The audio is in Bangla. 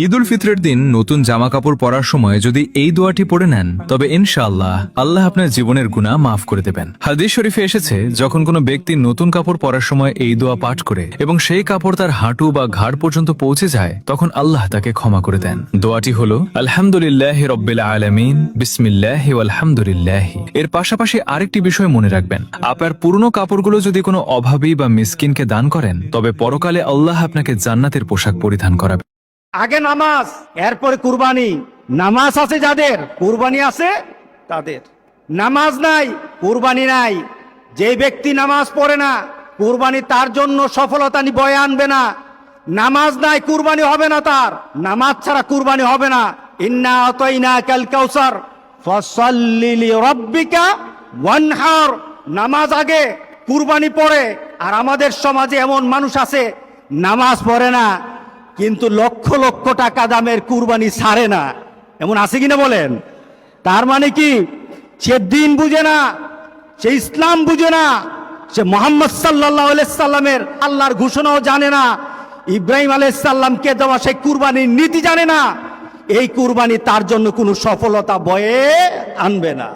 ঈদ উল ফিতরের দিন নতুন জামা কাপড় পরার সময় যদি এই দোয়াটি পড়ে নেন তবে ইনশাআল্লাহ আল্লাহ আপনার জীবনের গুনাহ মাফ করে দেবেন। হাদিস শরীফে এসেছে, যখন কোনো ব্যক্তি নতুন কাপড় পরার সময় এই দোয়া পাঠ করে এবং সেই কাপড় তার হাঁটু বা ঘাড় পর্যন্ত পৌঁছে যায়, তখন আল্লাহ তাকে ক্ষমা করে দেন। দোয়াটি হলো আলহামদুলিল্লাহি রাব্বিল আলামিন বিসমিল্লাহি ওয়ালহামদুলিল্লাহি। এর পাশাপাশি আরেকটি বিষয় মনে রাখবেন, আপনার পুরনো কাপড়গুলো যদি কোনো অভাবী বা মিসকিনকে দান করেন তবে পরকালে আল্লাহ আপনাকে জান্নাতের পোশাক পরিধান করাবে। আগে নামাজ, এরপরে কুরবানি। নামাজ আছে যাদের, কুরবানি আছে তাদের। নামাজ নাই, কুরবানি নাই। যে ব্যক্তি নামাজ পড়ে না, কুরবানি তার জন্য সফলতা বয়ে আনবে না। নামাজ নাই, কুরবানি হবে না তার। নামাজ ছাড়া কুরবানি হবে না। ইন্না আতাইনাকাল কাউসার ফাসাল্লি লিরাব্বিকা ওয়ানহার। নামাজ আগে, কুরবানি পড়ে। আর আমাদের সমাজে এমন মানুষ আছে নামাজ পড়ে না কিন্তু লক্ষ লক্ষ টাকা দামের কুরবানি ছাড়ে না। এমন আছে কিনা বলেন? তার মানে কি? সে দিন বুঝে না, সে ইসলাম বুঝে না, সে মুহাম্মদ সাল্লাল্লাহু আলাইহি সাল্লামের আল্লাহর ঘোষণাও জানে না, ইব্রাহিম আলাইহিস সালামকে দেওয়া সেই কুরবানির নীতি জানে না। এই কুরবানি তার জন্য কোনো সফলতা বয়ে আনবে না।